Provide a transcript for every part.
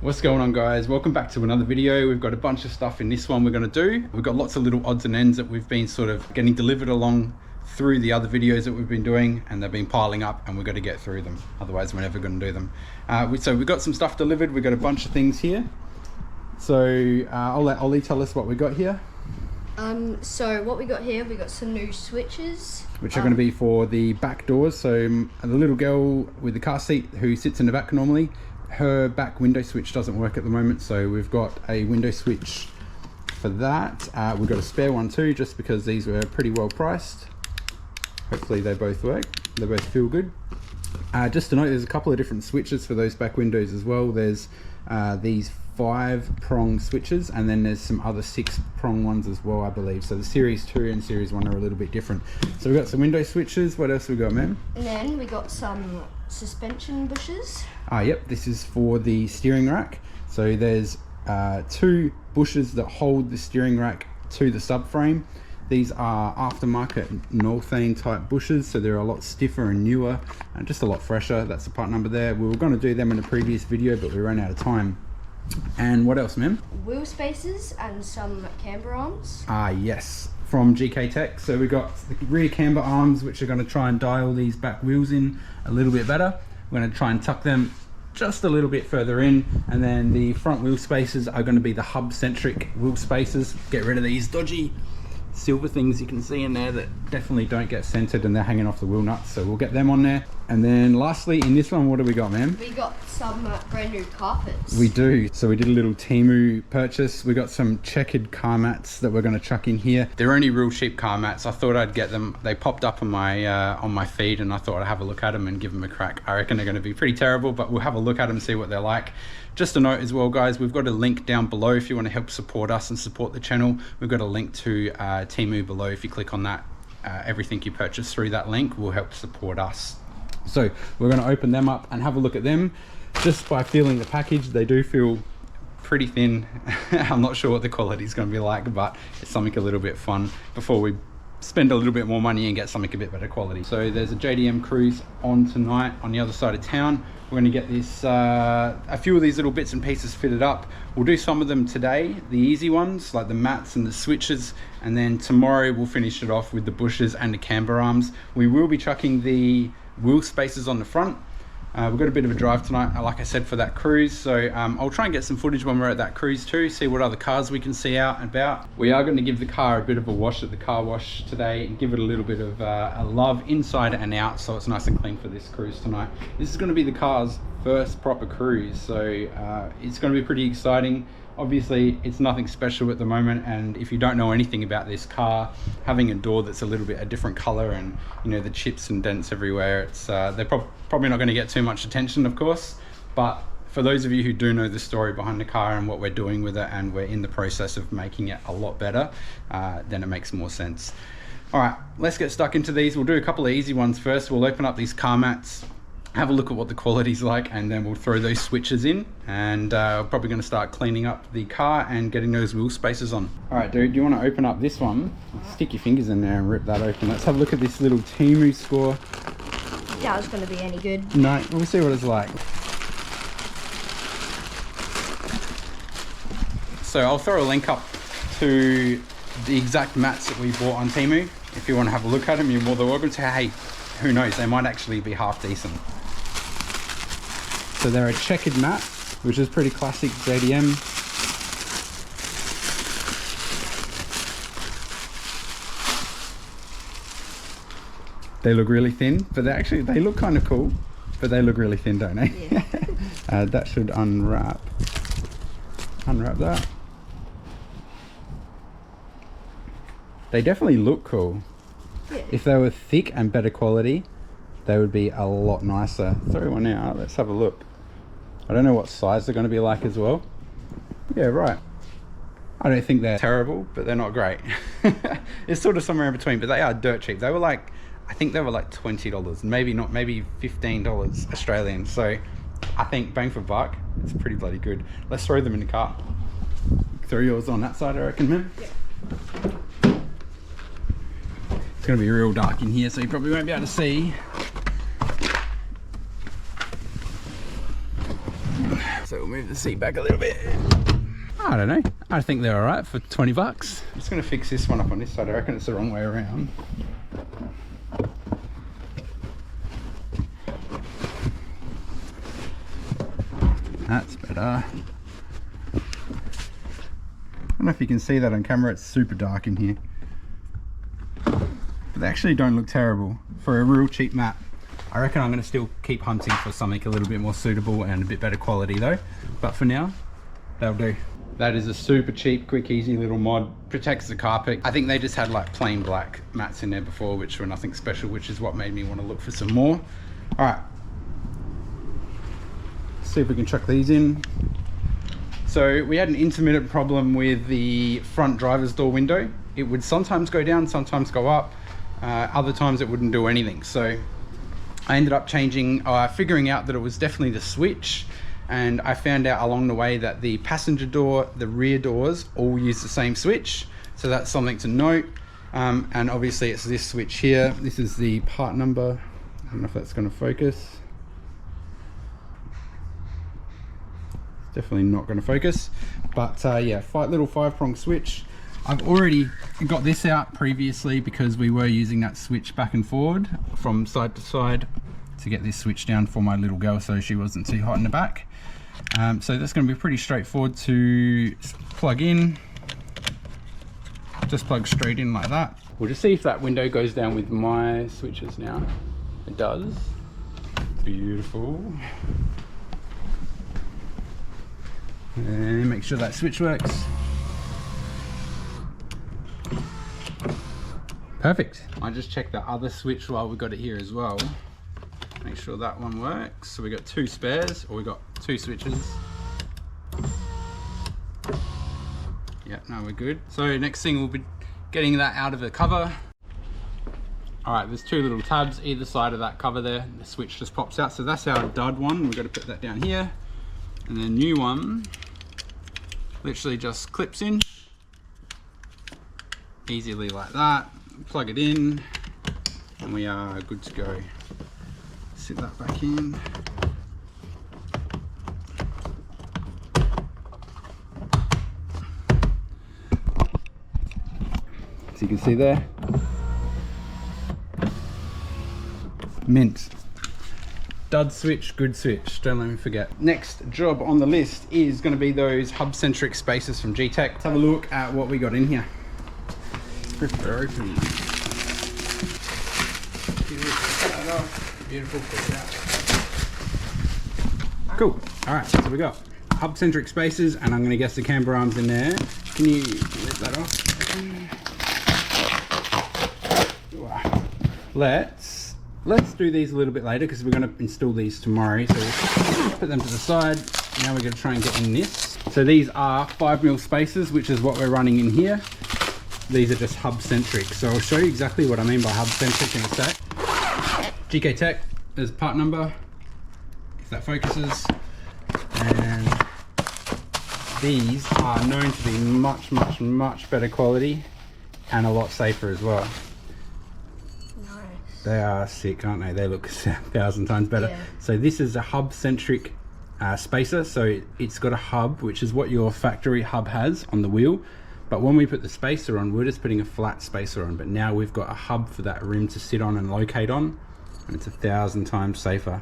What's going on, guys? Welcome back to another video. We've got a bunch of stuff in this one we're going to do. We've got lots of little odds and ends that we've been sort of getting delivered along through the other videos that we've been doing, and they've been piling up and we've got to get through them, otherwise we're never going to do them. So we've got some stuff delivered. We've got a bunch of things here, so I'll let Ollie tell us what we got here. So what we got here, we got some new switches, which are going to be for the back doors. So the little girl with the car seat who sits in the back normally, her back window switch doesn't work at the moment, so we've got a window switch for that. We've got a spare one too, just because these were pretty well priced. Hopefully they both work, they both feel good. Just to note, there's a couple of different switches for those back windows as well. There's these 5-prong switches, and then there's some other 6-prong ones as well, I believe. So the Series 2 and Series 1 are a little bit different. So we've got some window switches. What else we got, ma'am? And then we got some suspension bushes. Yep, this is for the steering rack. So there's 2 bushes that hold the steering rack to the subframe. These are aftermarket Northane type bushes, so they're a lot stiffer and newer and just a lot fresher. That's the part number there. We were going to do them in a previous video, but we ran out of time. And what else, ma'am? Wheel spacers and some camber arms. Yes, from GKTech. So we've got the rear camber arms, which are going to try and dial these back wheels in a little bit better. We're going to try and tuck them just a little bit further in, and then the front wheel spacers are going to be the hub centric wheel spacers. Get rid of these dodgy silver things you can see in there that definitely don't get centered, and they're hanging off the wheel nuts, so we'll get them on there. And then lastly, in this one, what do we got, ma'am? We got some brand new carpets. We do. So we did a little Temu purchase. We got some Checkered car mats that we're going to chuck in here. They're only real cheap car mats. I thought I'd get them. They popped up on my feed, and I thought I'd have a look at them and give them a crack. I reckon they're going to be pretty terrible, but we'll have a look at them and see what they're like. Just a note as well, guys, we've got a link down below if you want to help support us and support the channel. We've got a link to Temu below. If you click on that, everything you purchase through that link will help support us. So we're going to open them up and have a look at them. Just by feeling the package, they do feel pretty thin. I'm not sure what the quality is going to be like, but it's something a little bit fun before we spend a little bit more money and get something a bit better quality. So there's a JDM cruise on tonight on the other side of town. We're going to get this a few of these little bits and pieces fitted up. We'll do some of them today, the easy ones like the mats and the switches, and then tomorrow we'll finish it off with the bushes and the camber arms. We will be chucking the wheel spacers on the front. We've got a bit of a drive tonight, like I said, for that cruise, so I'll try and get some footage when we're at that cruise too, see what other cars we can see out and about. We are going to give the car a bit of a wash at the car wash today and give it a little bit of a love inside and out, so it's nice and clean for this cruise tonight. This is going to be the car's first proper cruise, so it's going to be pretty exciting. Obviously it's nothing special at the moment, and if you don't know anything about this car, having a door that's a little bit a different color and, you know, the chips and dents everywhere, it's they're probably not going to get too much attention, of course, but for those of you who do know the story behind the car and what we're doing with it, and we're in the process of making it a lot better, then it makes more sense. All right, let's get stuck into these. We'll do a couple of easy ones first. We'll open up these car mats, have a look at what the quality's like, and then we'll throw those switches in, and we're probably going to start cleaning up the car and getting those wheel spacers on. All right, dude, do you want to open up this one? Stick your fingers in there and rip that open. Let's have a look at this little Temu score. Yeah, it's going to be any good. No, we'll see what it's like. So I'll throw a link up to the exact mats that we bought on Temu. If you want to have a look at them, you're more than welcome to. Hey, who knows, they might actually be half decent. So they're a Checkered mat, which is pretty classic JDM. They look really thin, but they look kind of cool, but they look really thin, don't they? Yeah. That should unwrap that. They definitely look cool. Yeah. If they were thick and better quality, they would be a lot nicer. Throw one out, let's have a look. I don't know what size they're going to be like as well. Yeah, right. I don't think they're terrible, but they're not great. It's sort of somewhere in between, but they are dirt cheap. They were like, I think they were like $20, maybe not, maybe $15 Australian. So I think bang for buck, it's pretty bloody good. Let's throw them in the car. Throw yours on that side, I reckon, man. Yeah. It's going to be real dark in here, so you probably won't be able to see. So we'll move the seat back a little bit. I don't know. I think they're all right for 20 bucks. I'm just gonna fix this one up on this side. I reckon it's the wrong way around. That's better. I don't know if you can see that on camera. It's super dark in here. But they actually don't look terrible for a real cheap mat. I reckon I'm going to still keep hunting for something a little bit more suitable and a bit better quality though. But for now, that'll do. That is a super cheap, quick, easy little mod. Protects the carpet. I think they just had like plain black mats in there before, which were nothing special, which is what made me want to look for some more. All right. See if we can chuck these in. So we had an intermittent problem with the front driver's door window. It would sometimes go down, sometimes go up. Other times it wouldn't do anything. So I ended up figuring out that it was definitely the switch. And I found out along the way that the passenger door, the rear doors all use the same switch. So that's something to note. And obviously it's this switch here. This is the part number. I don't know if that's going to focus. Definitely not going to focus, but yeah, little 5-prong switch. I've already got this out previously because we were using that switch back and forward from side to side to get this switch down for my little girl so she wasn't too hot in the back. So that's going to be pretty straightforward to plug in. Just plug straight in like that. We'll just see if that window goes down with my switches now. It does. Beautiful. And make sure that switch works. Perfect. I just checked the other switch while we got it here as well. Make sure that one works. So we got 2 spares, or we got 2 switches. Yeah, no, we're good. So next thing we'll be getting that out of the cover. All right, there's 2 little tabs either side of that cover there. The switch just pops out. So that's our dud one. We've got to put that down here. And the new one literally just clips in easily like that. Plug it in and we are good to go. Sit that back in. So you can see there, mint. Dud switch, good switch, don't let me forget. Next job on the list is going to be those hub-centric spacers from GKTech. Let's have a look at what we got in here. Rip it open. Beautiful. Cool. Alright, so we got hub-centric spacers, and I'm going to guess the camber arms in there. Can you lift that off? Let's do these a little bit later because we're going to install these tomorrow. So we'll put them to the side. Now we're going to try and get in this. So these are 5mm spacers, which is what we're running in here. These are just hub-centric. So I'll show you exactly what I mean by hub-centric in a sec. GKTech is part number, if that focuses. And these are known to be much better quality and a lot safer as well. They are sick, aren't they? They look 1,000 times better. Yeah. So this is a hub-centric spacer. So it's got a hub, which is what your factory hub has on the wheel. But when we put the spacer on, we're just putting a flat spacer on. But now we've got a hub for that rim to sit on and locate on. And it's 1,000 times safer.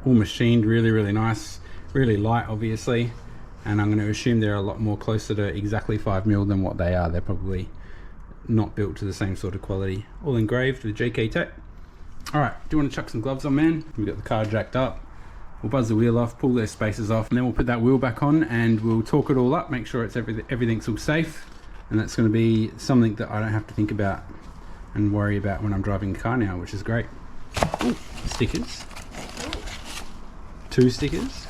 All machined really nice. Really light, obviously. And I'm going to assume they're a lot more closer to exactly 5mm than what they are. They're probably not built to the same sort of quality. All engraved with GKTech. All right, do you want to chuck some gloves on, man? We've got the car jacked up. We'll buzz the wheel off, pull those spacers off, and then we'll put that wheel back on and we'll torque it all up, make sure it's everything's all safe. And that's going to be something that I don't have to think about and worry about when I'm driving the car now, which is great. Ooh, stickers. 2 stickers.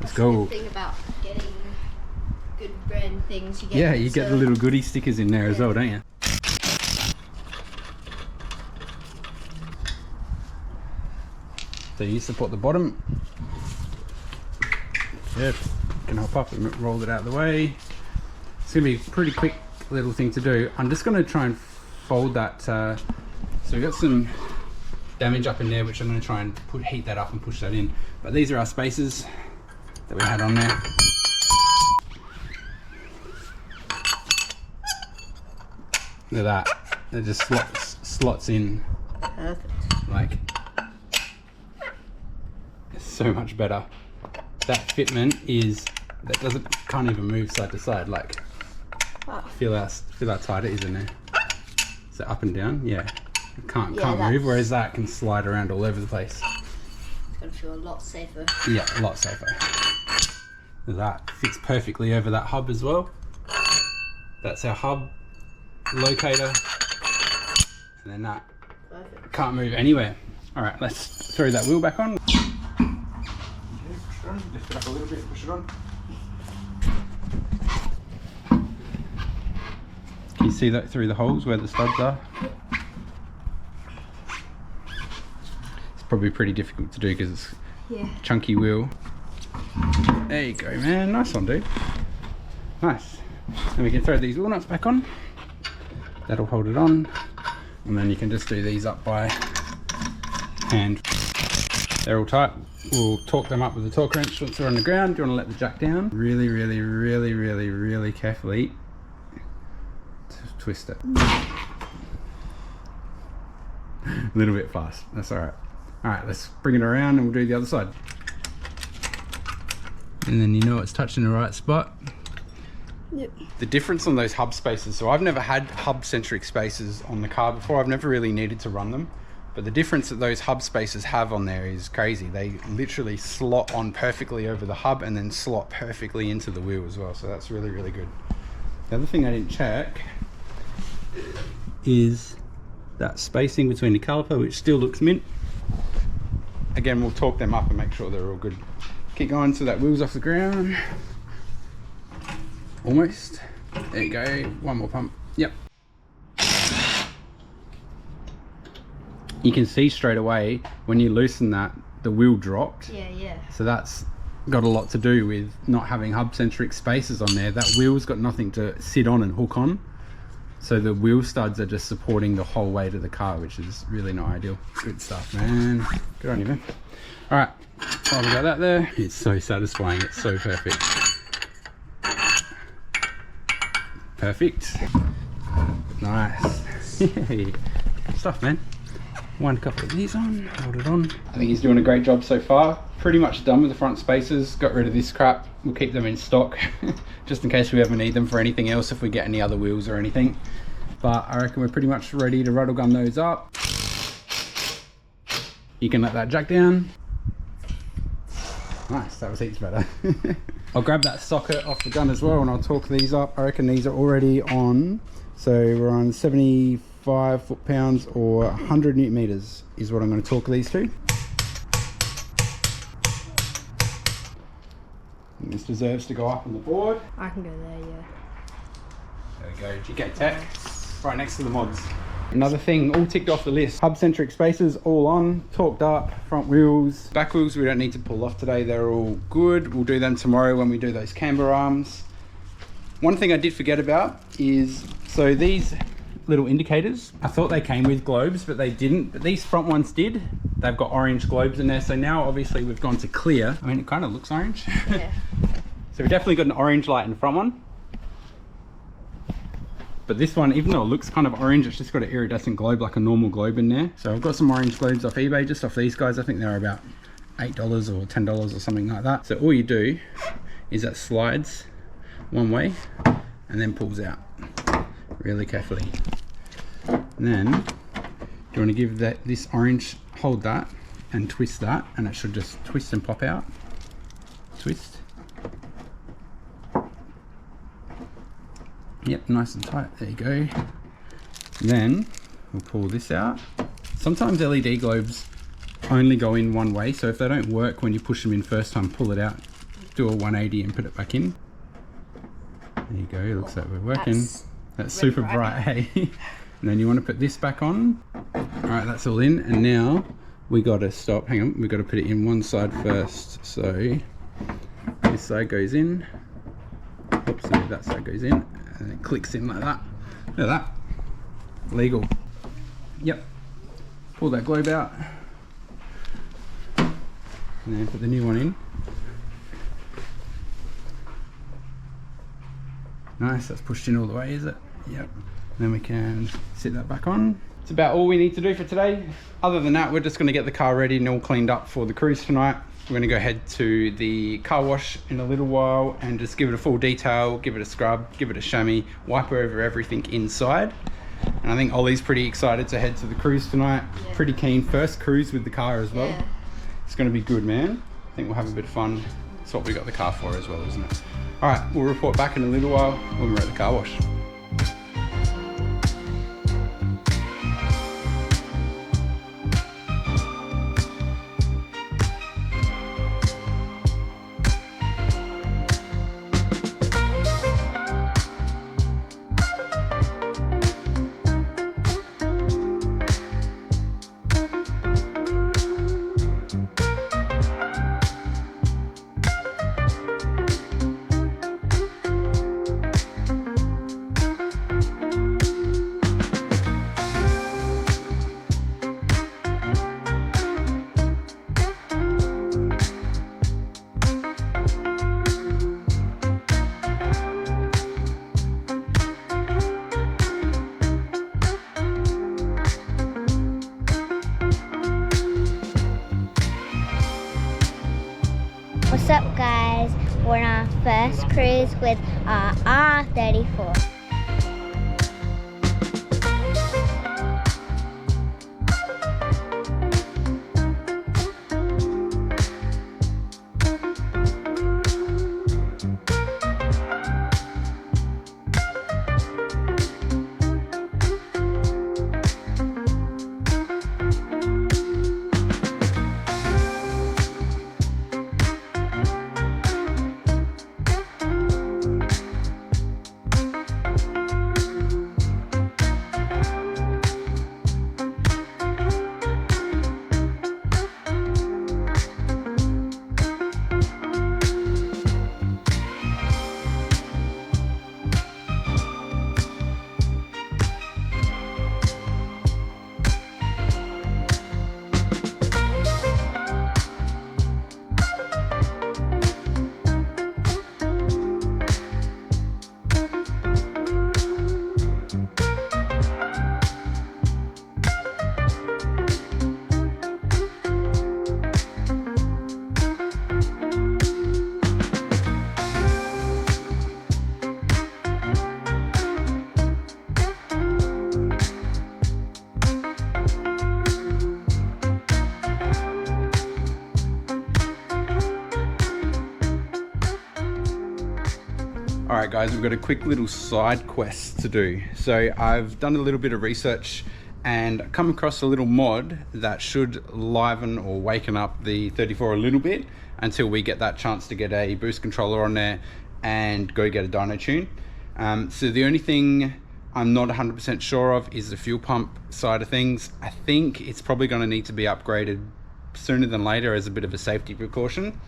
Let's go. Thing about getting good brand things, you get the little goodie stickers in there as well, don't you? So you support the bottom. Yep, can hop up and roll it out of the way. It's gonna be a pretty quick little thing to do. I'm just gonna try and fold that. So we got some damage up in there, which I'm going to try and heat that up and push that in. But these are our spacers that we had on there. Look at that. It just slots in. Perfect. Like, it's so much better. That fitment is, can't even move side to side. Like, feel how tight it is in there. So up and down, yeah. It can't move, whereas that can slide around all over the place. It's gonna feel a lot safer. Yeah, a lot safer. That fits perfectly over that hub as well. That's our hub locator. And then that can't move anywhere. All right, let's throw that wheel back on. Lift it up a little bit, push it on. Can you see that through the holes where the studs are? It's probably pretty difficult to do because it's chunky wheel. There you go, man. Nice one, dude. Nice. And we can throw these wheel nuts back on. That'll hold it on. And then you can just do these up by hand. They're all tight. We'll torque them up with a torque wrench once they're on the ground. Do you want to let the jack down? Really, really, really, really, really carefully twist it. A little bit fast. That's all right. All right, let's bring it around and we'll do the other side. And then you know it's touching the right spot. Yep. The difference on those hub spacers, so I've never had hub centric spacers on the car before. I've never really needed to run them, but the difference that those hub spacers have on there is crazy. They literally slot on perfectly over the hub and then slot perfectly into the wheel as well, so that's really, really good. The other thing I didn't check is that spacing between the caliper, which still looks mint. Again, we'll torque them up and make sure they're all good. Keep going so that wheel's off the ground. Almost. There you go. One more pump. Yep. You can see straight away when you loosen that, the wheel dropped. Yeah. So that's got a lot to do with not having hub centric spacers on there. That wheel's got nothing to sit on and hook on. So the wheel studs are just supporting the whole weight of the car, which is really not ideal. Good stuff, man. Good on you, man. All right, while we got that there, it's so satisfying. It's so perfect. Perfect. Nice. Good stuff, man. Wind a couple of these on, hold it on. I think he's doing a great job so far. Pretty much done with the front spacers. Got rid of this crap. We'll keep them in stock just in case we ever need them for anything else, if we get any other wheels or anything. But I reckon we're pretty much ready to rattle gun those up. You can let that jack down. Nice, that was heaps better. I'll grab that socket off the gun as well and I'll torque these up. I reckon these are already on, so we're on 75 foot-pounds or 100 newton meters is what I'm going to torque these to. And this deserves to go up on the board. I can go there, yeah. There we go, GKTech, right next to the mods. Another thing, all ticked off the list. Hub-centric spacers, all on, torqued up, front wheels. Back wheels we don't need to pull off today, they're all good. We'll do them tomorrow when we do those camber arms. One thing I did forget about is, so these little indicators, I thought they came with globes, but they didn't. But these front ones did. They've got orange globes in there, so now obviously we've gone to clear. I mean, it kind of looks orange. Yeah. So we definitely got an orange light in the front one. But this one, even though it looks kind of orange, it's just got an iridescent globe, like a normal globe in there. So I've got some orange globes off eBay, just off these guys. I think they're about $8 or $10 or something like that. So all you do is that slides one way and then pulls out really carefully. And then you want to give that this orange, hold that and twist that, and it should just twist and pop out. Twist. Yep, nice and tight. There you go. Then we'll pull this out. Sometimes LED globes only go in one way, so if they don't work when you push them in first time, pull it out, do a 180 and put it back in. There you go, it looks like we're working. That's super bright, hey? And then you want to put this back on. All right, that's all in, and now we got to stop. Hang on, we got to put it in one side first. So this side goes in. Oops, no, that side goes in, and it clicks in like that. Look at that. Legal. Yep. pull that globe out, and then put the new one in. Nice, that's pushed in all the way, is it? Yep. Then we can sit that back on. It's about all we need to do for today. Other than that, we're just gonna get the car ready and all cleaned up for the cruise tonight. We're gonna go head to the car wash in a little while and just give it a full detail, give it a scrub, give it a chamois, wipe over everything inside. And I think Ollie's pretty excited to head to the cruise tonight. Yeah. Pretty keen, first cruise with the car as well. Yeah. It's gonna be good, man. I think we'll have a bit of fun. That's what we got the car for as well, isn't it? All right, we'll report back in a little while when we're at the car wash. What's up, guys? We're on our first cruise with our R34. Alright guys, we've got a quick little side quest to do. So I've done a little bit of research and come across a little mod that should liven or waken up the 34 a little bit until we get that chance to get a boost controller on there and go get a dyno tune. So the only thing I'm not 100% sure of is the fuel pump side of things. I think it's probably going to need to be upgraded sooner than later as a bit of a safety precaution.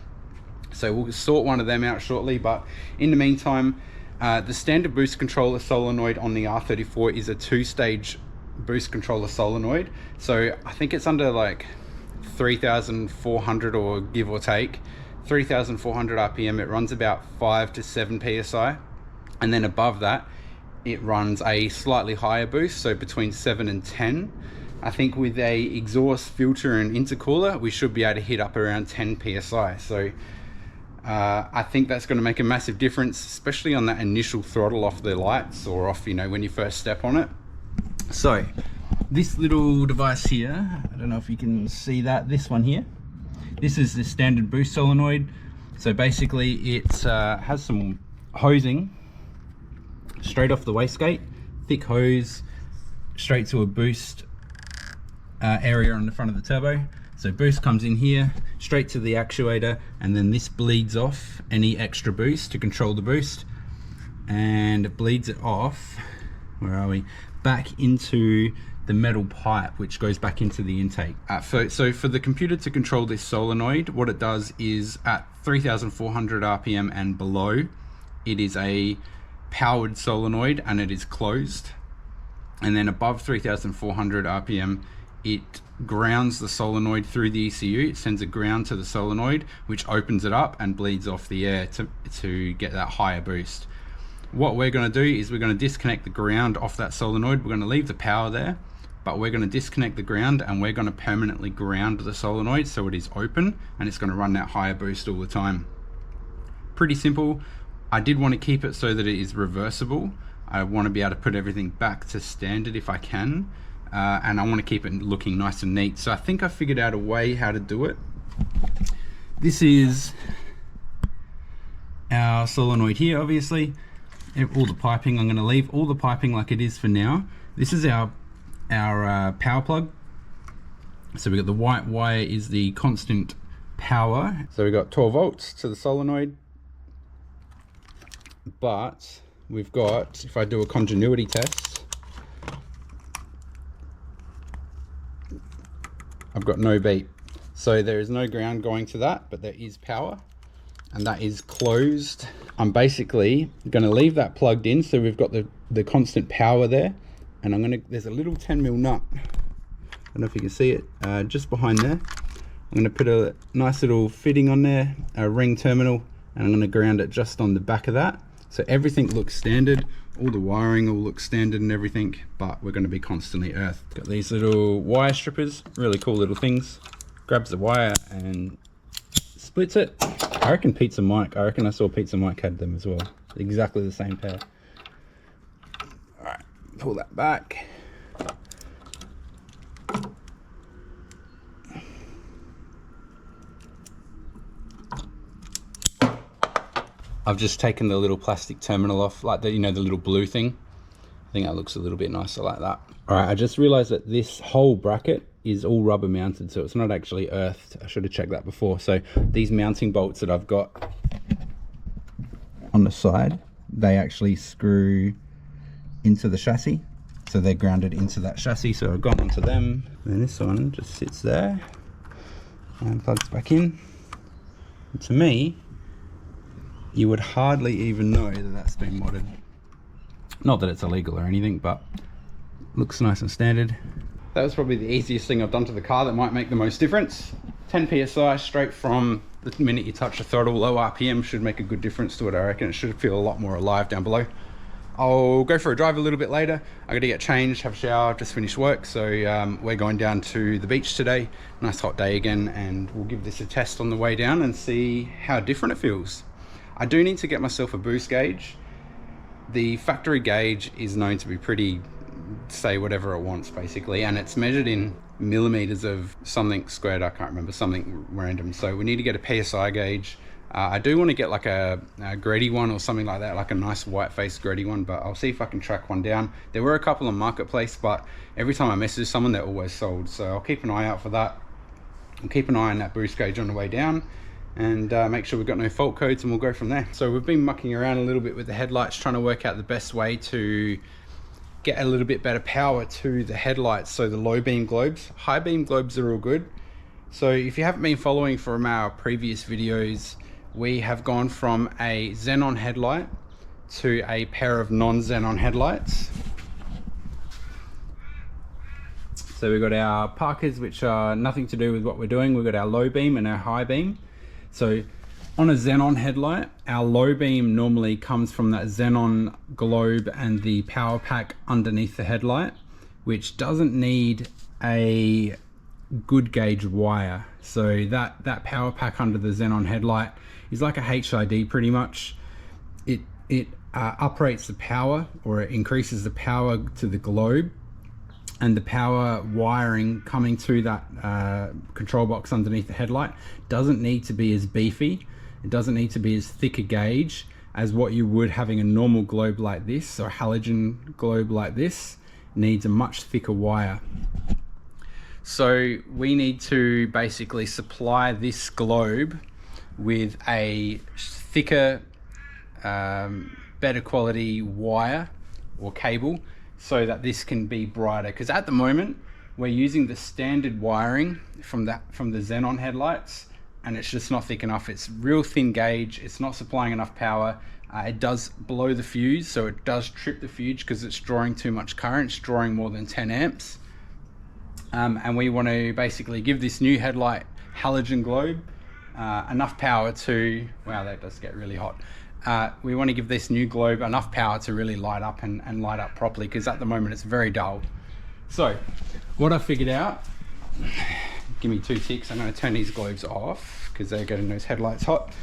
So we'll sort one of them out shortly, but in the meantime, the standard boost controller solenoid on the R34 is a 2-stage boost controller solenoid. So I think it's under like 3,400 or give or take, 3,400 RPM. It runs about 5 to 7 PSI. And then above that, it runs a slightly higher boost, so between 7 and 10. I think with a exhaust filter and intercooler, we should be able to hit up around 10 PSI. So I think that's going to make a massive difference, especially on that initial throttle off the lights or off, you know, when you first step on it. So this little device here, I don't know if you can see that, this one here, this is the standard boost solenoid. So basically it has some hosing straight off the wastegate, thick hose straight to a boost area on the front of the turbo. So boost comes in here, straight to the actuator, and then this bleeds off any extra boost to control the boost, and it bleeds it off, where are we, back into the metal pipe, which goes back into the intake. So for the computer to control this solenoid, what it does is at 3,400 RPM and below, it is a powered solenoid and it is closed. And then above 3,400 RPM, it grounds the solenoid through the ECU. It sends a ground to the solenoid, which opens it up and bleeds off the air to get that higher boost. What we're going to do is we're going to disconnect the ground off that solenoid. We're going to leave the power there, but we're going to disconnect the ground and we're going to permanently ground the solenoid so it is open and it's going to run that higher boost all the time. Pretty simple. I did want to keep it so that it is reversible. I want to be able to put everything back to standard if I can, and I want to keep it looking nice and neat. So I think I figured out a way how to do it. This is our solenoid here, obviously. All the piping, I'm going to leave all the piping like it is for now. This is our power plug. So we got the white wire is the constant power. So we got 12 volts to the solenoid, but we've got, if I do a continuity test, I've got no beep. So there is no ground going to that, but there is power, and that is closed. I'm basically going to leave that plugged in, so we've got the constant power there, and there's a little 10mm nut, I don't know if you can see it, just behind there. I'm going to put a nice little fitting on there, a ring terminal, and I'm going to ground it just on the back of that. So everything looks standard, all the wiring all looks standard and everything, but we're going to be constantly earthed. Got these little wire strippers, really cool little things. Grabs the wire and splits it. I reckon I saw Pizza Mike had them as well. Exactly the same pair. Alright, pull that back. I've just taken the little plastic terminal off, like the, you know, the little blue thing. I think that looks a little bit nicer like that. Alright, I just realized that this whole bracket is all rubber mounted, so it's not actually earthed. I should have checked that before. So these mounting bolts that I've got on the side, they actually screw into the chassis. So they're grounded into that chassis. So I've gone onto them. And this one just sits there and plugs back in. And to me, you would hardly even know that that's been modded. Not that it's illegal or anything, but looks nice and standard. That was probably the easiest thing I've done to the car that might make the most difference. 10 psi straight from the minute you touch the throttle. Low RPM should make a good difference to it, I reckon. It should feel a lot more alive down below. I'll go for a drive a little bit later. I gotta get changed, have a shower, I've just finished work. So we're going down to the beach today. Nice hot day again, and we'll give this a test on the way down and see how different it feels. I do need to get myself a boost gauge. The factory gauge is known to be pretty, say whatever it wants basically, and it's measured in millimeters of something squared, I can't remember, something random. So we need to get a PSI gauge. I do want to get like a Grady one or something like that, like a nice white face Grady one, but I'll see if I can track one down. There were a couple on Marketplace, but every time I message someone they're always sold, so I'll keep an eye out for that. I'll keep an eye on that boost gauge on the way down, and make sure we've got no fault codes, and we'll go from there. So we've been mucking around a little bit with the headlights, trying to work out the best way to get a little bit better power to the headlights. So the low beam globes, high beam globes are all good. So if you haven't been following from our previous videos, we have gone from a xenon headlight to a pair of non-xenon headlights. So we've got our Parkers, which are nothing to do with what we're doing. We've got our low beam and our high beam. So on a xenon headlight, our low beam normally comes from that xenon globe and the power pack underneath the headlight, which doesn't need a good gauge wire. So that power pack under the xenon headlight is like a HID pretty much. It operates the power, or it increases the power to the globe, and the power wiring coming to that control box underneath the headlight doesn't need to be as beefy. It doesn't need to be as thick a gauge as what you would having a normal globe like this, or a halogen globe like this. Needs a much thicker wire. So we need to basically supply this globe with a thicker, better quality wire or cable, so that this can be brighter. Because at the moment we're using the standard wiring from the xenon headlights, and it's just not thick enough. It's real thin gauge, it's not supplying enough power. It does blow the fuse, so it does trip the fuse because it's drawing too much current. It's drawing more than 10 amps. And we want to basically give this new headlight halogen globe enough power to, wow, that does get really hot. We want to give this new globe enough power to really light up and light up properly, because at the moment it's very dull. So what I figured out, give me 2 ticks, I'm going to turn these globes off because they're getting those headlights hot.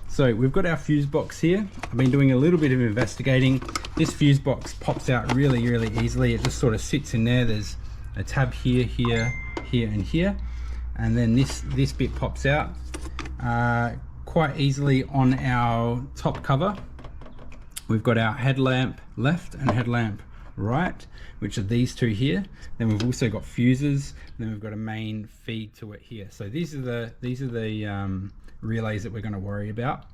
So we've got our fuse box here. I've been doing a little bit of investigating. This fuse box pops out really easily. It just sort of sits in there. There's a tab here, here, here and here, and then this bit pops out quite easily on our top cover. We've got our headlamp left and headlamp right, which are these two here. Then we've also got fuses. Then we've got a main feed to it here. So these are the relays that we're going to worry about.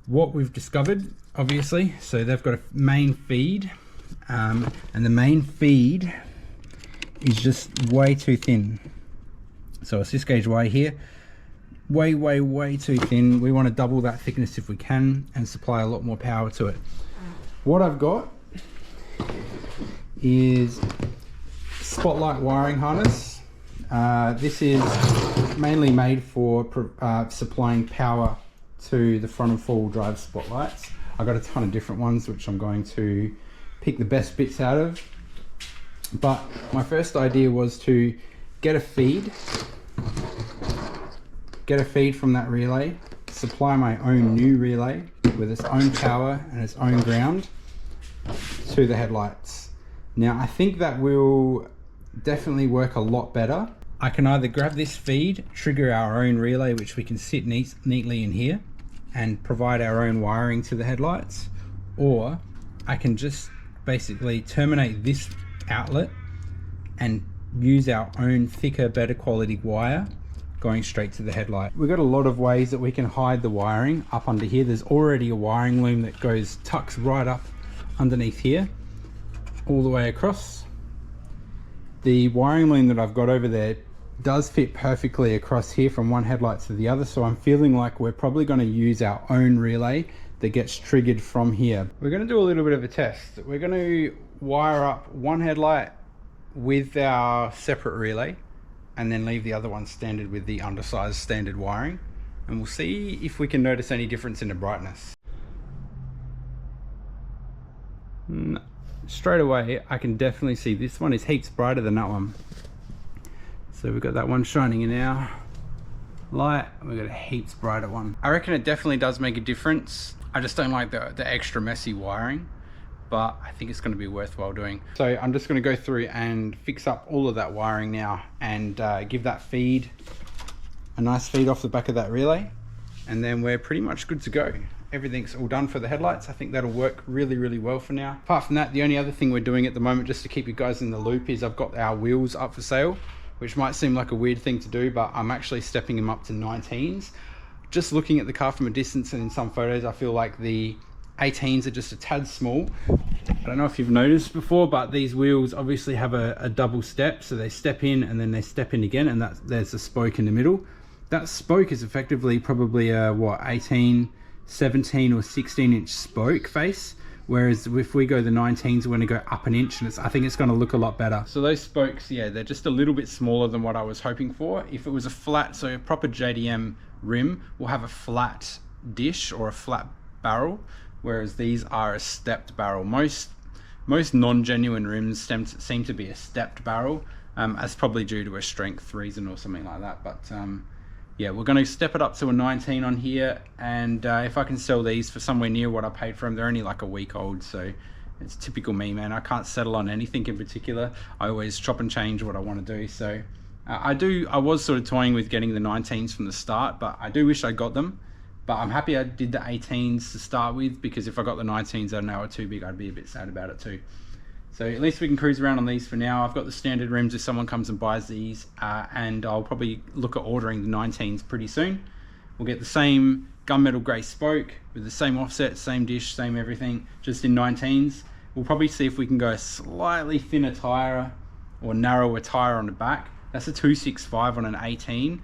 What we've discovered, obviously, so they've got a main feed, and the main feed is just way too thin. So a sys gauge Y here, way too thin. We want to double that thickness if we can and supply a lot more power to it. What I've got is spotlight wiring harness. This is mainly made for supplying power to the front and four-wheel drive spotlights. I've got a ton of different ones which I'm going to pick the best bits out of, but my first idea was to get a feed from that relay, supply my own new relay with its own power and its own ground to the headlights. Now I think that will definitely work a lot better. I can either grab this feed, trigger our own relay, which we can sit neatly in here and provide our own wiring to the headlights, or I can just basically terminate this outlet and use our own thicker, better quality wire going straight to the headlight. We've got a lot of ways that we can hide the wiring up under here. There's already a wiring loom that tucks right up underneath here all the way across. The wiring loom that I've got over there does fit perfectly across here from one headlight to the other, so I'm feeling like we're probably going to use our own relay that gets triggered from here. We're going to do a little bit of a test. We're going to wire up one headlight with our separate relay and then leave the other one standard with the undersized standard wiring, and we'll see if we can notice any difference in the brightness. Straight away I can definitely see this one is heaps brighter than that one. So we've got that one shining in our light, and we've got a heaps brighter one. I reckon it definitely does make a difference. I just don't like the extra messy wiring, but I think it's going to be worthwhile doing. So I'm just going to go through and fix up all of that wiring now and give that feed a nice feed off the back of that relay, and then we're pretty much good to go. Everything's all done for the headlights. I think that'll work really well for now. Apart from that, the only other thing we're doing at the moment, just to keep you guys in the loop, is I've got our wheels up for sale, which might seem like a weird thing to do, but I'm actually stepping them up to 19s. Just looking at the car from a distance and in some photos, I feel like the 18s are just a tad small. I don't know if you've noticed before, but these wheels obviously have a double step, so they step in and then they step in again, and there's a spoke in the middle. That spoke is effectively probably a 18, 17 or 16 inch spoke face, whereas if we go the 19s, we're going to go up an inch, and I think it's going to look a lot better. So those spokes, yeah, they're just a little bit smaller than what I was hoping for. If it was a flat, so a proper JDM rim will have a flat dish or a flat barrel, whereas these are a stepped barrel. Most non-genuine rims seem to be a stepped barrel, as probably due to a strength reason or something like that. But yeah, we're going to step it up to a 19 on here, and if I can sell these for somewhere near what I paid for them, they're only like a week old, so it's typical me, man. I can't settle on anything in particular. I always chop and change what I want to do. So I was sort of toying with getting the 19s from the start, but I do wish I got them. But I'm happy I did the 18s to start with, because if I got the 19s, I know are too big, I'd be a bit sad about it too. So at least we can cruise around on these for now. I've got the standard rims if someone comes and buys these, and I'll probably look at ordering the 19s pretty soon. We'll get the same gunmetal grey spoke with the same offset, same dish, same everything, just in 19s. We'll probably see if we can go a slightly thinner tyre or narrower tyre on the back. That's a 265 on an 18.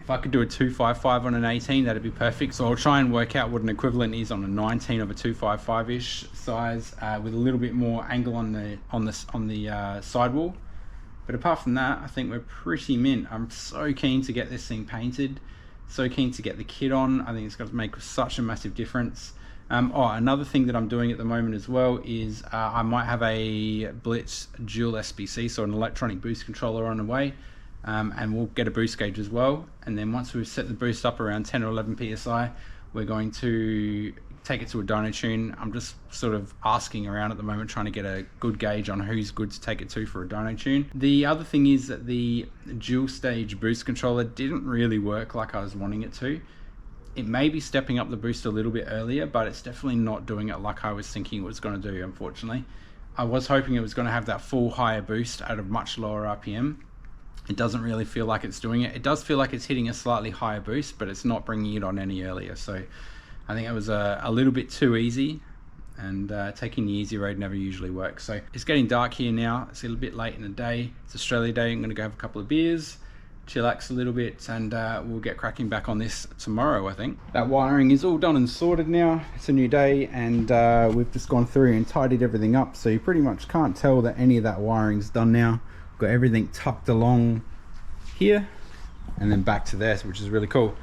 If I could do a 255 on an 18, that'd be perfect. So I'll try and work out what an equivalent is on a 19 of a 255-ish size, with a little bit more angle on the sidewall. But apart from that, I think we're pretty mint. I'm so keen to get this thing painted, so keen to get the kit on. I think it's going to make such a massive difference. Another thing that I'm doing at the moment as well is I might have a Blitz dual SBC, so an electronic boost controller on the way, and we'll get a boost gauge as well. And then once we've set the boost up around 10 or 11 psi, we're going to take it to a dyno tune. I'm just sort of asking around at the moment, trying to get a good gauge on who's good to take it to for a dyno tune. The other thing is that the dual stage boost controller didn't really work like I was wanting it to. It may be stepping up the boost a little bit earlier, but it's definitely not doing it like I was thinking it was going to do, unfortunately. I was hoping it was going to have that full higher boost at a much lower RPM. It doesn't really feel like it's doing it. It does feel like it's hitting a slightly higher boost, but it's not bringing it on any earlier. So I think it was a little bit too easy, and taking the easy road never usually works. So it's getting dark here now. It's a little bit late in the day. It's Australia Day. I'm going to go have a couple of beers, chillax a little bit, and we'll get cracking back on this tomorrow, I think. That wiring is all done and sorted now. It's a new day, and we've just gone through and tidied everything up, so you pretty much can't tell that any of that wiring's done now. Got everything tucked along here and then back to there, which is really cool.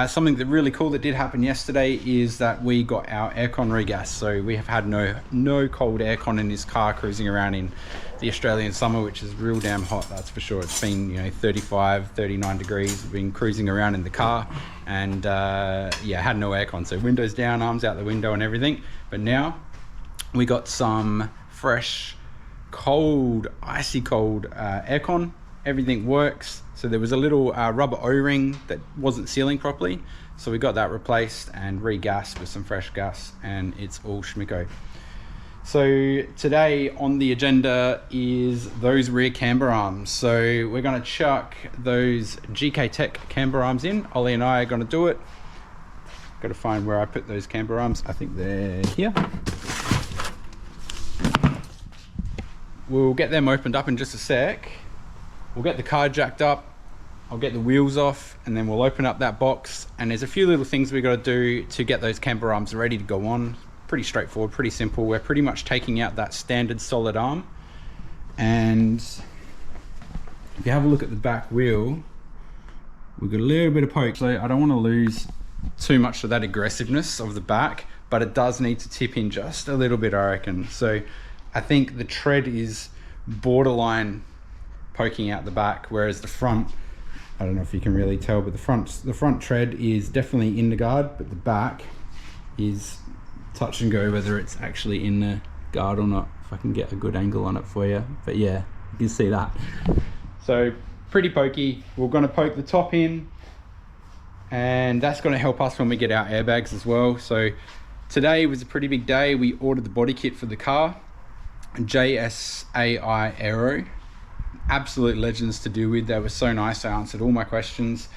Something that really cool that did happen yesterday is that we got our aircon regas. So we have had no cold aircon in this car cruising around in the Australian summer, which is real damn hot, that's for sure. It's been, 35, 39 degrees. We've been cruising around in the car, and yeah, had no aircon. So windows down, arms out the window and everything. But now we got some fresh, cold, icy cold aircon. Everything works. So there was a little rubber O-ring that wasn't sealing properly, so we got that replaced and re-gassed with some fresh gas, and it's all schmicko. So today on the agenda is those rear camber arms. So we're going to chuck those GKTech camber arms in. Ollie and I are going to do it. Got to find where I put those camber arms. I think they're here. We'll get them opened up in just a sec. We'll get the car jacked up, I'll get the wheels off, and then we'll open up that box. And there's a few little things we got to do to get those camber arms ready to go on. Pretty straightforward, pretty simple. We're pretty much taking out that standard solid arm. And if you have a look at the back wheel, we've got a little bit of poke. So I don't want to lose too much of that aggressiveness of the back, but it does need to tip in just a little bit, I reckon. So I think the tread is borderline poking out the back, whereas the front, I don't know if you can really tell, but the front tread is definitely in the guard, but the back is touch and go whether it's actually in the guard or not. If I can get a good angle on it for you, but yeah, you can see that. So pretty pokey. We're going to poke the top in, and that's going to help us when we get our airbags as well. So today was a pretty big day. We ordered the body kit for the car, JSAI Aero. Absolute legends to do with. They were so nice. They answered all my questions.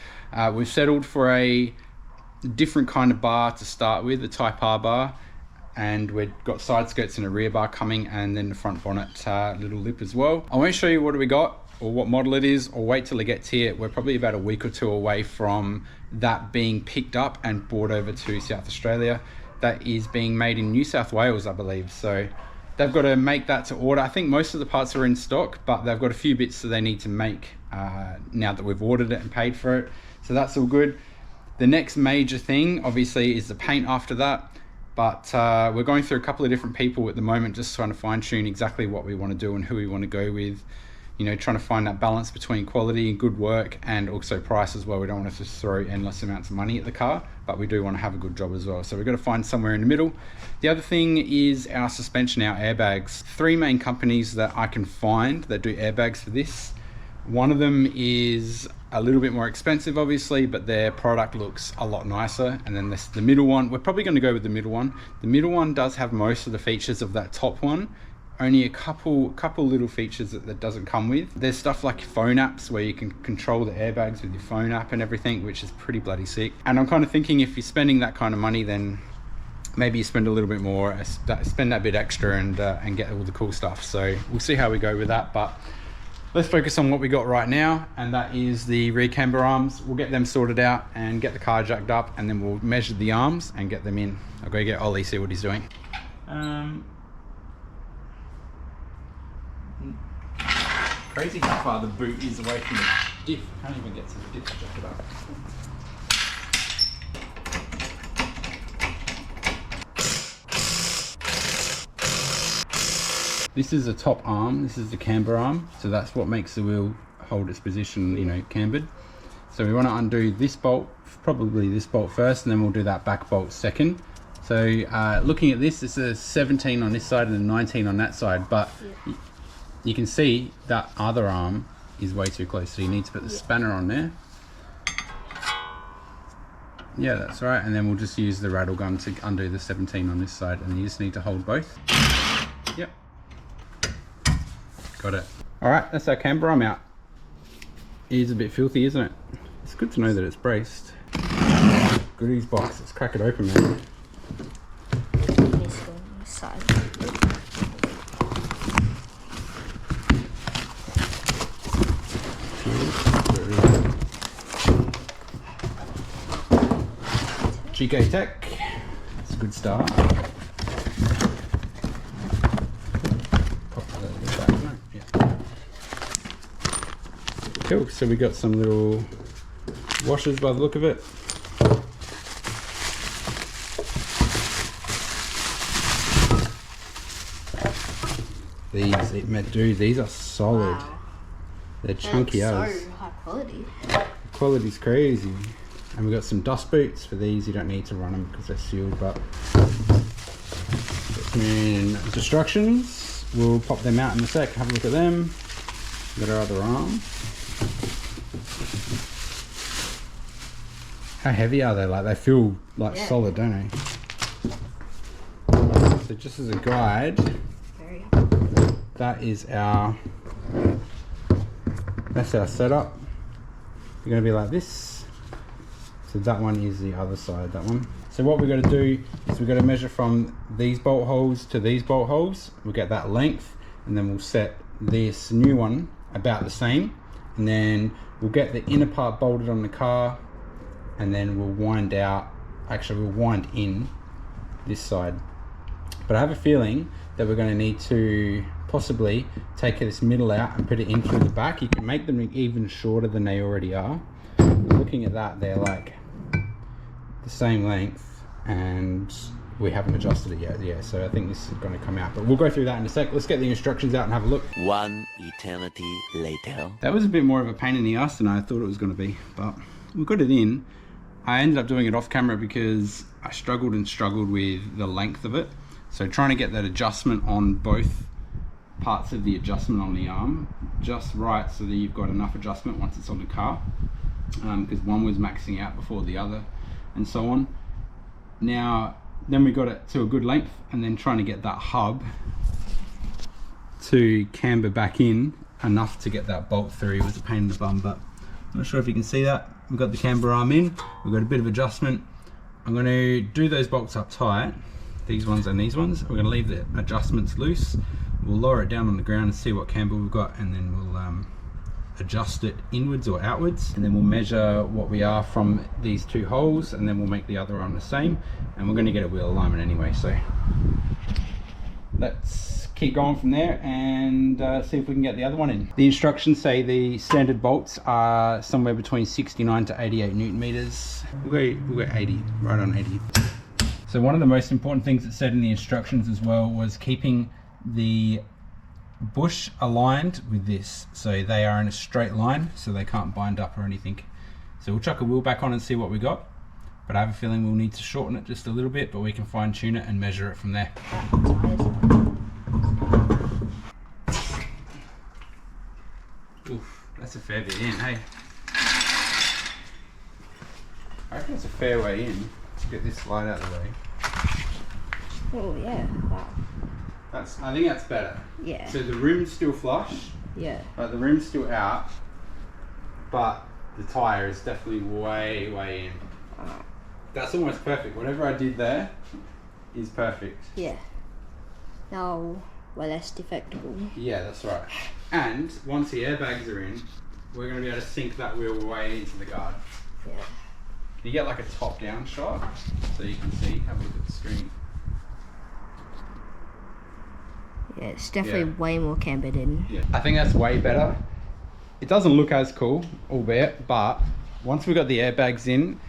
We've settled for a different kind of bar to start with, the Type R bar, and we've got side skirts and a rear bar coming, and then the front bonnet little lip as well. I won't show you what we got or what model it is, or wait till it gets here. We're probably about a week or two away from that being picked up and brought over to South Australia. That is being made in New South Wales, I believe. So they've got to make that to order. I think most of the parts are in stock, but they've got a few bits that they need to make now that we've ordered it and paid for it. So that's all good. The next major thing, obviously, is the paint after that. But we're going through a couple of different people at the moment, just trying to fine tune exactly what we want to do and who we want to go with. Trying to find that balance between quality and good work, and also price as well. We don't want to just throw endless amounts of money at the car, but we do want to have a good job as well. So we've got to find somewhere in the middle. The other thing is our suspension, our airbags. 3 main companies that I can find that do airbags for this. One of them is a little bit more expensive, obviously, but their product looks a lot nicer. And then this, the middle one, we're probably going to go with the middle one. The middle one does have most of the features of that top one. Only a couple little features that doesn't come with. There's stuff like phone apps where you can control the airbags with your phone app and everything, which is pretty bloody sick. And I'm kind of thinking, if you're spending that kind of money, then maybe you spend a little bit more, spend that bit extra and get all the cool stuff. So we'll see how we go with that, but let's focus on what we got right now, and that is the rear camber arms. We'll get them sorted out and get the car jacked up, and then we'll measure the arms and get them in. I'll go get Ollie, see what he's doing. Crazy how far the boot is away from the diff. Can't even get to the diff to jack it up. This is the top arm, this is the camber arm, so that's what makes the wheel hold its position, you know, cambered. So we want to undo this bolt, probably this bolt first, and then we'll do that back bolt second. So looking at this, it's a 17 on this side and a 19 on that side, but you can see that other arm is way too close, so you need to put the spanner on there. Yeah, that's right, and then we'll just use the rattle gun to undo the 17 on this side, and you just need to hold both. Yep. Got it. Alright, that's our camber arm out. It is a bit filthy, isn't it? It's good to know that it's braced. Goodies box, let's crack it open, man. This one, side. GKTech, that's a good start. Cool, so we got some little washers by the look of it. These are solid. Wow. They're chunky as. So high quality. Quality's crazy. And we got some dust boots for these. You don't need to run them because they're sealed, but and instructions. We'll pop them out in a sec. Have a look at them. Got our other arm. How heavy are they? Like they feel like solid, don't they? So just as a guide, that's our setup. They're going to be like this. So that one is the other side, that one. So what we've got to do is we've got to measure from these bolt holes to these bolt holes. We'll get that length, and then we'll set this new one about the same. And then we'll get the inner part bolted on the car, and then we'll wind out, actually we'll wind in this side. But I have a feeling that we're going to need to possibly take this middle out and put it in through the back. You can make them even shorter than they already are. Looking at that, they're like the same length, and we haven't adjusted it yet. Yeah, so I think this is going to come out, but we'll go through that in a sec. Let's get the instructions out and have a look. One eternity later. That was a bit more of a pain in the ass than I thought it was going to be, but we got it in. I ended up doing it off camera because I struggled with the length of it. So trying to get that adjustment on both parts of the adjustment on the arm just right, so that you've got enough adjustment once it's on the car, because one was maxing out before the other and so on. Now then we got it to a good length, and then trying to get that hub to camber back in enough to get that bolt through was a pain in the bum, but I'm not sure if you can see that. We've got the camber arm in, we've got a bit of adjustment. I'm going to do those bolts up tight, these ones and these ones. We're going to leave the adjustments loose. We'll lower it down on the ground and see what camber we've got, and then we'll adjust it inwards or outwards, and then we'll measure what we are from these two holes, and then we'll make the other arm the same, and we're going to get a wheel alignment anyway. So let's keep going from there and see if we can get the other one in. The instructions say the standard bolts are somewhere between 69 to 88 Newton meters. We'll go 80, right on 80. So one of the most important things that said in the instructions as well was keeping the bush aligned with this, so they are in a straight line, so they can't bind up or anything. So we'll chuck a wheel back on and see what we got, but I have a feeling we'll need to shorten it just a little bit, but we can fine tune it and measure it from there. Oof, that's a fair bit in, hey? I reckon it's a fair way in. Let's get this slide out of the way. Oh yeah, wow. I think that's better. Yeah. So the rim's still flush. Yeah. But the rim's still out, but the tyre is definitely way in. That's almost perfect. Whatever I did there is perfect. Yeah. Now we're less defectable. Yeah, that's right. And once the airbags are in, we're going to be able to sink that wheel way into the guard. Yeah. You get like a top-down shot, so you can see. Have a look at the screen. Yeah, it's definitely Yeah. way more cambered in. Yeah. I think that's way better. It doesn't look as cool, albeit, but once we've got the airbags in,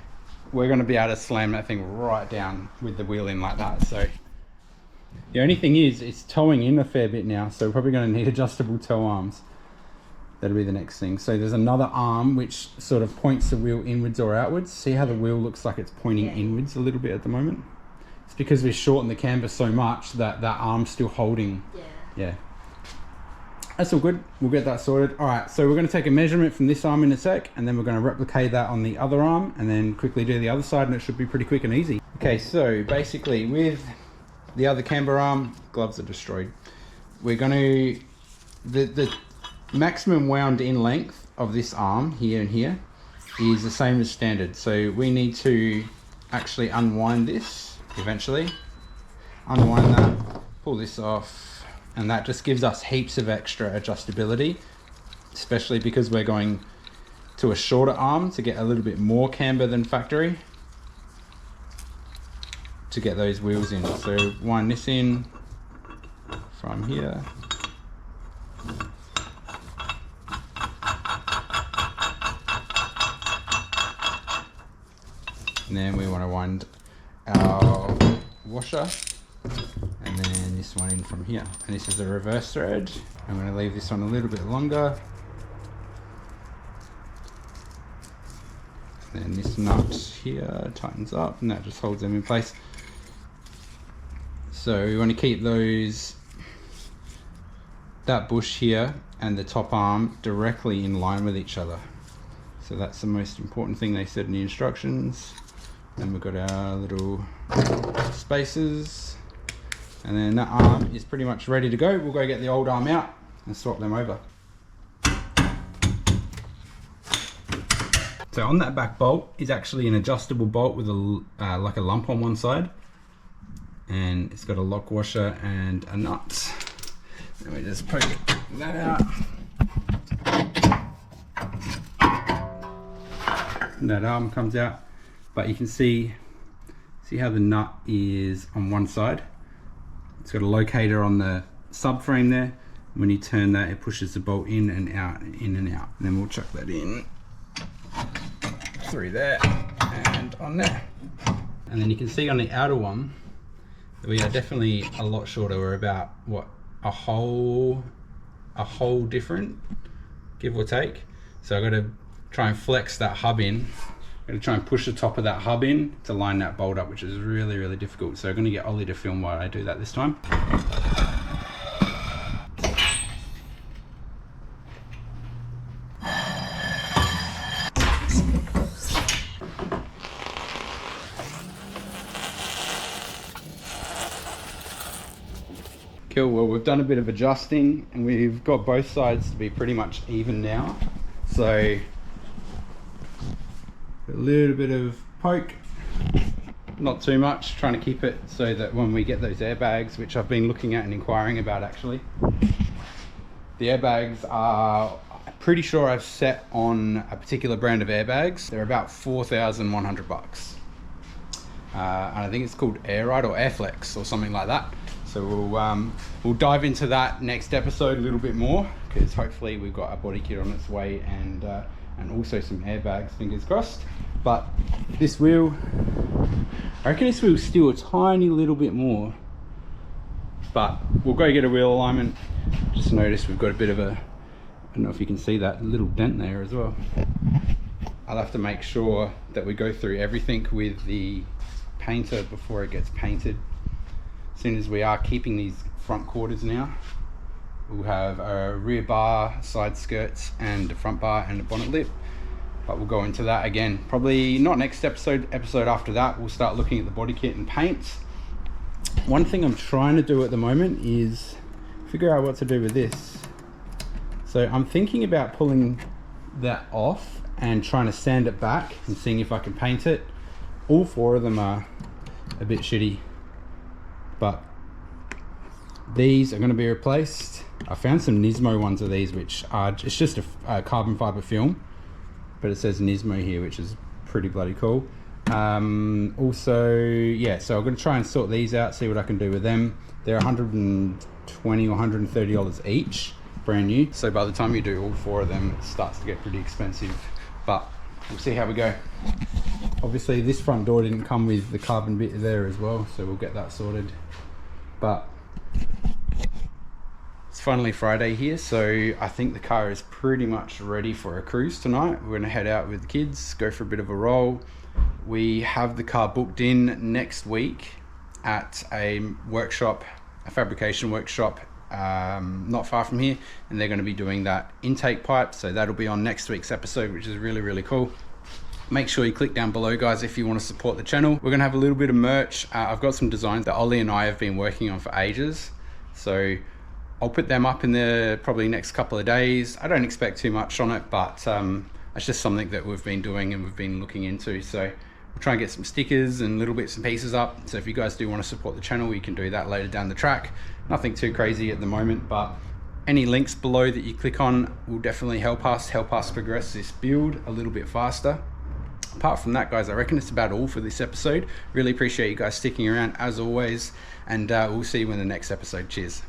we're going to be able to slam that thing right down with the wheel in like that. So the only thing is, it's towing in a fair bit now, so we're probably going to need adjustable tow arms. That'll be the next thing. So there's another arm which sort of points the wheel inwards or outwards. See how the wheel looks like it's pointing inwards a little bit at the moment? It's because we've shortened the camber so much that that arm's still holding. Yeah. That's all good. We'll get that sorted. All right, so we're going to take a measurement from this arm in a sec, and then we're going to replicate that on the other arm, and then quickly do the other side, and it should be pretty quick and easy. Okay, so basically with the other camber arm, gloves are destroyed. We're going to... The maximum wound in length of this arm here and here is the same as standard. So we need to actually unwind this eventually. Unwind that, pull this off. And that just gives us heaps of extra adjustability, especially because we're going to a shorter arm to get a little bit more camber than factory to get those wheels in. So wind this in from here. And then we want to wind our washer. And then this one in from here, and this is the reverse thread. I'm going to leave this one a little bit longer. And then this nut here tightens up, and that just holds them in place. So we want to keep that bush here and the top arm directly in line with each other. So that's the most important thing they said in the instructions. Then we've got our little spacers. And then that arm is pretty much ready to go. We'll go get the old arm out and swap them over. So on that back bolt is actually an adjustable bolt with a like a lump on one side. And it's got a lock washer and a nut. And we just poke that out. And that arm comes out. But you can see how the nut is on one side. It's got a locator on the subframe there. When you turn that, it pushes the bolt in and out, in and out. And then we'll chuck that in through there and on there. And then you can see on the outer one that we are definitely a lot shorter. We're about, what, a whole different, give or take. So I've got to try and flex that hub in. I'm going to try and push the top of that hub in to line that bolt up, which is really, really difficult. So I'm going to get Ollie to film while I do that this time. Cool, well we've done a bit of adjusting and we've got both sides to be pretty much even now. So a little bit of poke, not too much, trying to keep it so that when we get those airbags, which I've been looking at and inquiring about actually, the airbags are pretty sure I've set on a particular brand of airbags. They're about 4,100 bucks. And I think it's called Airride or Airflex or something like that. So we'll dive into that next episode a little bit more, because hopefully we've got a body kit on its way and also some airbags, fingers crossed. But this wheel, I reckon this wheel's still a tiny little bit more, but we'll go get a wheel alignment. Just noticed we've got a bit of a, I don't know if you can see that little dent there as well. I'll have to make sure that we go through everything with the painter before it gets painted. As soon as we are keeping these front quarters now, we'll have a rear bar, side skirts, and a front bar and a bonnet lip. But we'll go into that again, probably not next episode after that. We'll start looking at the body kit and paints. One thing I'm trying to do at the moment is figure out what to do with this. So I'm thinking about pulling that off and trying to sand it back and seeing if I can paint it. All four of them are a bit shitty, but these are going to be replaced. I found some Nismo ones of these, which are, it's just a carbon fiber film, but it says Nismo here, which is pretty bloody cool. Also, yeah, so I'm going to try and sort these out, see what I can do with them. They're $120 or $130 each, brand new. So by the time you do all 4 of them, it starts to get pretty expensive, but we'll see how we go. Obviously this front door didn't come with the carbon bit there as well, so we'll get that sorted. But it's finally Friday here, so I think the car is pretty much ready for a cruise tonight. We're going to head out with the kids, go for a bit of a roll. We have the car booked in next week at a workshop, a fabrication workshop not far from here, and they're going to be doing that intake pipe, so that'll be on next week's episode, which is really cool. Make sure you click down below, guys, if you want to support the channel. We're going to have a little bit of merch. I've got some designs that Ollie and I have been working on for ages, so I'll put them up in the probably next couple of days. I don't expect too much on it, but it's just something that we've been doing and we've been looking into. So we'll try and get some stickers and little bits and pieces up. So if you guys do want to support the channel, you can do that later down the track. Nothing too crazy at the moment, but any links below that you click on will definitely help us progress this build a little bit faster. Apart from that, guys, I reckon it's about all for this episode. Really appreciate you guys sticking around as always, and we'll see you in the next episode. Cheers.